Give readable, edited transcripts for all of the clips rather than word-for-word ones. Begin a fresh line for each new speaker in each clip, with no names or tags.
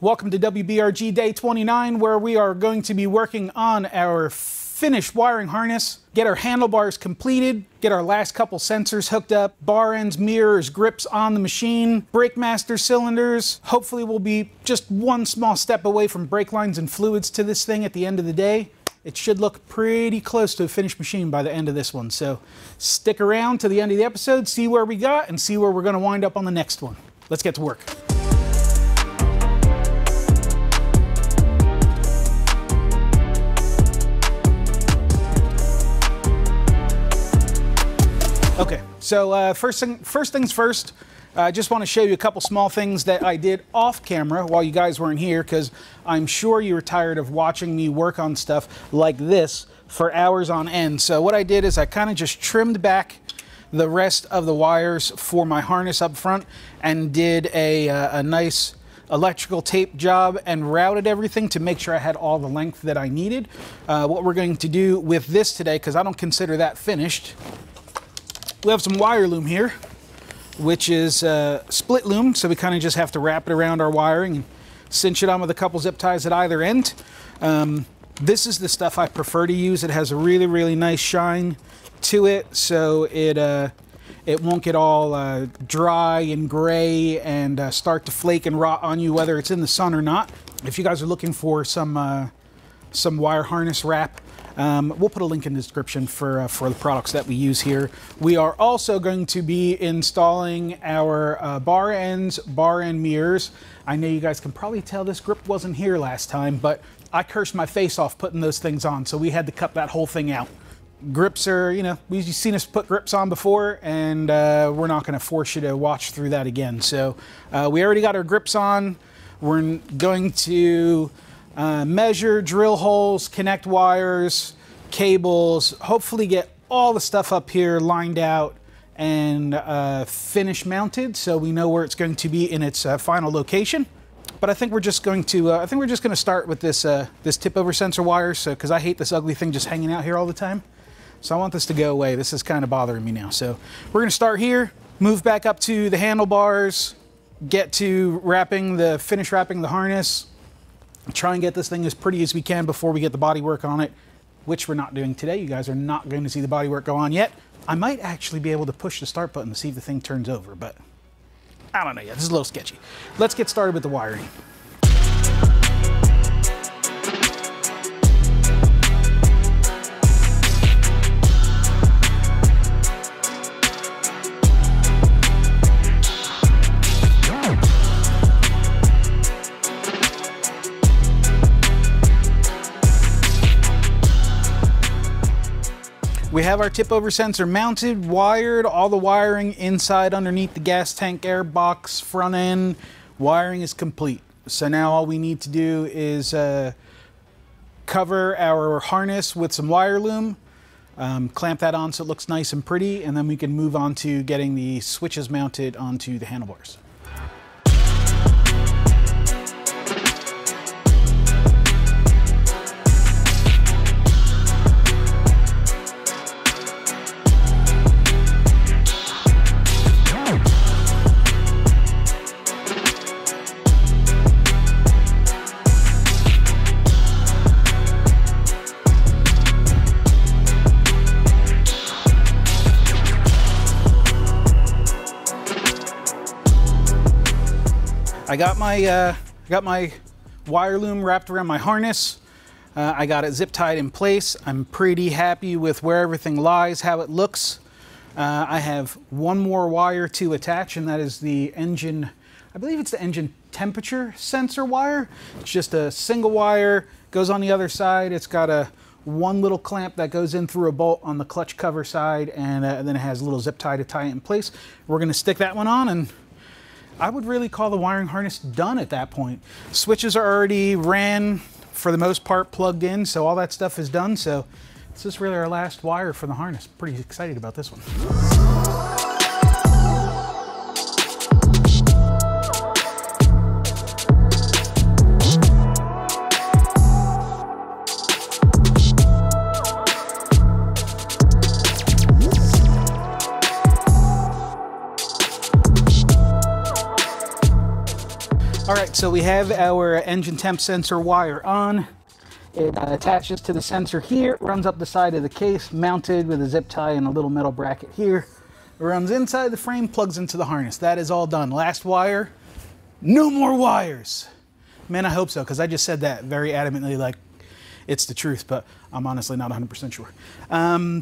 Welcome to WBRG Day 29, where we are going to be working on our finished wiring harness, get our handlebars completed, get our last couple sensors hooked up, bar ends, mirrors, grips on the machine, brake master cylinders. Hopefully we'll be just one small step away from brake lines and fluids to this thing at the end of the day. It should look pretty close to a finished machine by the end of this one. So stick around to the end of the episode, see where we got, and see where we're going to wind up on the next one. Let's get to work. Okay, so first things first, I just want to show you a couple small things that I did off camera while you guys weren't here, because I'm sure you were tired of watching me work on stuff like this for hours on end. So what I did is I kind of just trimmed back the rest of the wires for my harness up front and did a nice electrical tape job and routed everything to make sure I had all the length that I needed. What we're going to do with this today, because I don't consider that finished, we have some wire loom here, which is split loom, so we kind of just have to wrap it around our wiring and cinch it on with a couple zip ties at either end. This is the stuff I prefer to use. It has a really, really nice shine to it, so it won't get all dry and gray and start to flake and rot on you, whether it's in the sun or not. If you guys are looking for some wire harness wrap, we'll put a link in the description for the products that we use here. We are also going to be installing our bar ends, bar end mirrors. I know you guys can probably tell this grip wasn't here last time, but I cursed my face off putting those things on, so we had to cut that whole thing out. Grips are, you know, you've seen us put grips on before, and we're not going to force you to watch through that again. So we already got our grips on. We're going to measure, drill holes, connect wires, cables, hopefully get all the stuff up here lined out and finish mounted, so we know where it's going to be in its final location. But I think we're just going to start with this this tip over sensor wire, so because I hate this ugly thing just hanging out here all the time. So I want this to go away. This is kind of bothering me now. So we're going to start here, move back up to the handlebars, get to finish wrapping the harness. Try and get this thing as pretty as we can before we get the body work on it, which we're not doing today. You guys are not going to see the body work go on yet. I might actually be able to push the start button to see if the thing turns over, but I don't know yet. This is a little sketchy. Let's get started with the wiring. We have our tip over sensor mounted, wired, all the wiring inside underneath the gas tank air box front end. Wiring is complete. So now all we need to do is cover our harness with some wire loom, clamp that on so it looks nice and pretty, and then we can move on to getting the switches mounted onto the handlebars. I got my wire loom wrapped around my harness. I got it zip tied in place. I'm pretty happy with where everything lies, how it looks. I have one more wire to attach, and that is the engine, I believe it's the engine temperature sensor wire. It's just a single wire, goes on the other side. It's got one little clamp that goes in through a bolt on the clutch cover side, and then it has a little zip tie to tie it in place. We're gonna stick that one on, and I would really call the wiring harness done at that point. Switches are already ran, for the most part, plugged in, so all that stuff is done. So this is really our last wire for the harness. Pretty excited about this one. So we have our engine temp sensor wire on. It attaches to the sensor here, runs up the side of the case, mounted with a zip tie and a little metal bracket here. It runs inside the frame, plugs into the harness. That is all done. Last wire, no more wires. Man, I hope so, because I just said that very adamantly like it's the truth, but I'm honestly not 100% sure.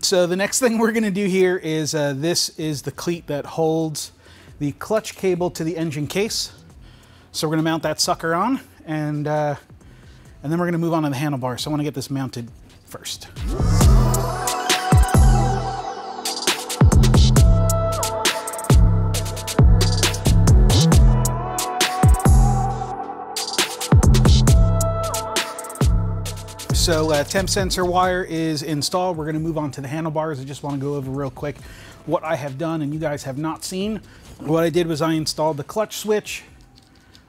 So the next thing we're gonna do here is, this is the cleat that holds the clutch cable to the engine case. So we're gonna mount that sucker on, and then we're gonna move on to the handlebar. So I wanna get this mounted first. So temp sensor wire is installed. We're gonna move on to the handlebars. I just wanna go over real quick what I have done and you guys have not seen. What I did was I installed the clutch switch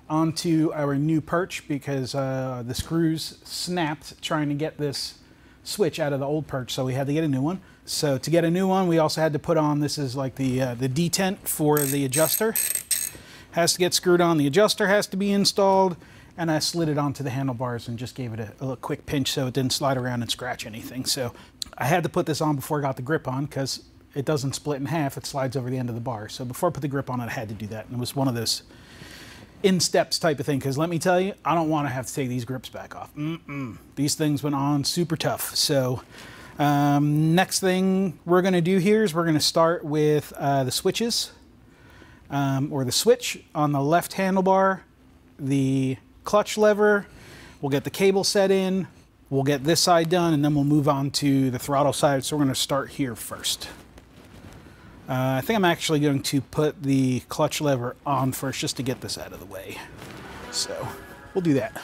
onto our new perch because the screws snapped trying to get this switch out of the old perch, so we had to get a new one. So to get a new one, we also had to put on, this is like the detent for the adjuster. Has to get screwed on, the adjuster has to be installed, and I slid it onto the handlebars and just gave it a little quick pinch so it didn't slide around and scratch anything. So I had to put this on before I got the grip on because it doesn't split in half, it slides over the end of the bar. So before I put the grip on it, I had to do that, and it was one of those in steps type of thing, because let me tell you, I don't want to have to take these grips back off. These things went on super tough. So next thing we're going to do here is we're going to start with the switches, or the switch on the left handlebar, the clutch lever. We'll get the cable set in, we'll get this side done, and then we'll move on to the throttle side. So we're going to start here first. I think I'm actually going to put the clutch lever on first just to get this out of the way. So we'll do that.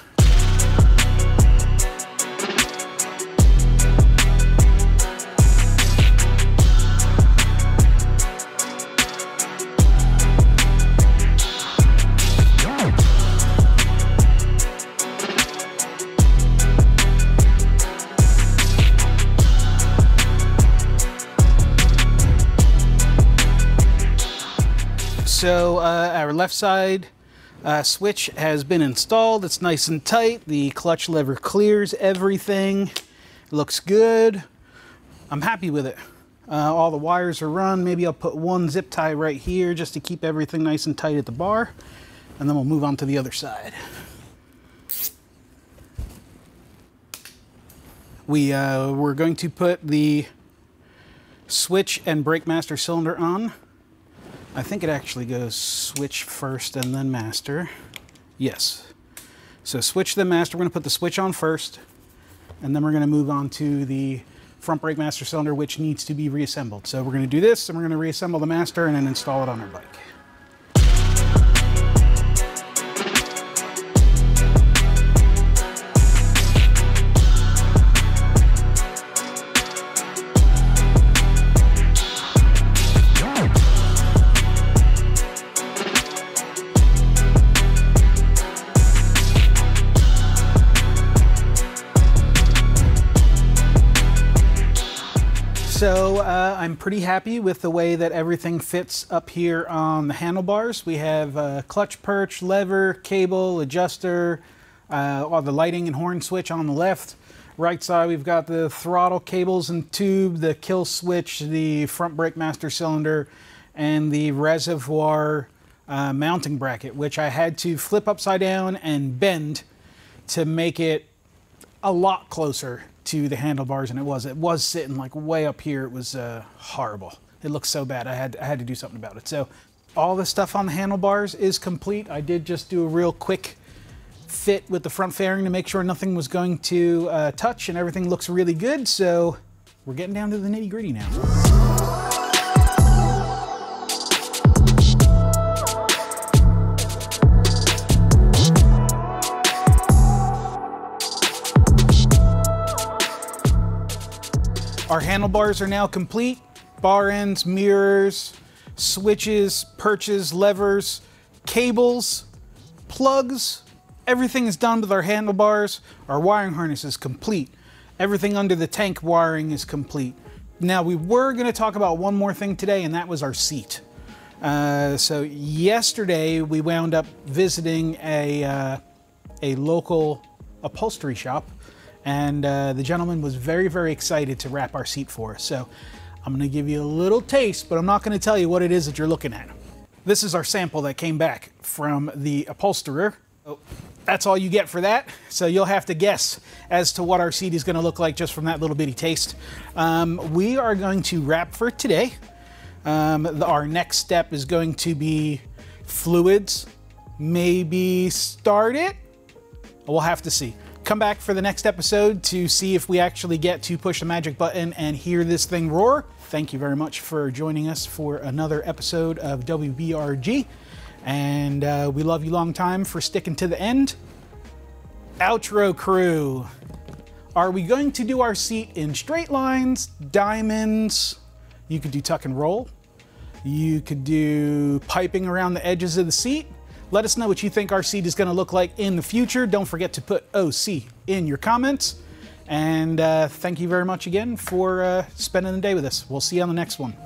So our left side switch has been installed. It's nice and tight. The clutch lever clears everything. Looks good. I'm happy with it. All the wires are run. Maybe I'll put one zip tie right here just to keep everything nice and tight at the bar. And then we'll move on to the other side. We're going to put the switch and brake master cylinder on. I think it actually goes switch first and then master. Yes. So switch then master. We're going to put the switch on first, and then we're going to move on to the front brake master cylinder, which needs to be reassembled. So we're going to do this, and we're going to reassemble the master and then install it on our bike. So I'm pretty happy with the way that everything fits up here on the handlebars. We have a clutch perch, lever, cable, adjuster, all the lighting and horn switch on the left. Right side, we've got the throttle cables and tube, the kill switch, the front brake master cylinder, and the reservoir mounting bracket, which I had to flip upside down and bend to make it a lot closer to the handlebars, and it was sitting like way up here. It was horrible. It looked so bad. I had to do something about it. So all the stuff on the handlebars is complete. I did just do a real quick fit with the front fairing to make sure nothing was going to touch, and everything looks really good. So we're getting down to the nitty-gritty now. Our handlebars are now complete. Bar ends, mirrors, switches, perches, levers, cables, plugs. Everything is done with our handlebars. Our wiring harness is complete. Everything under the tank wiring is complete. Now, we were going to talk about one more thing today, and that was our seat. So yesterday we wound up visiting a local upholstery shop, and the gentleman was very, very excited to wrap our seat for us. So I'm going to give you a little taste, but I'm not going to tell you what it is that you're looking at. This is our sample that came back from the upholsterer. So that's all you get for that. So you'll have to guess as to what our seat is going to look like just from that little bitty taste. We are going to wrap for today. Our next step is going to be fluids, maybe start it. We'll have to see. Come back for the next episode to see if we actually get to push the magic button and hear this thing roar. Thank you very much for joining us for another episode of WBRG. And we love you long time for sticking to the end. Outro crew. Are we going to do our seat in straight lines, diamonds? You could do tuck and roll. You could do piping around the edges of the seat. Let us know what you think our seat is going to look like in the future. Don't forget to put OC in your comments. And thank you very much again for spending the day with us. We'll see you on the next one.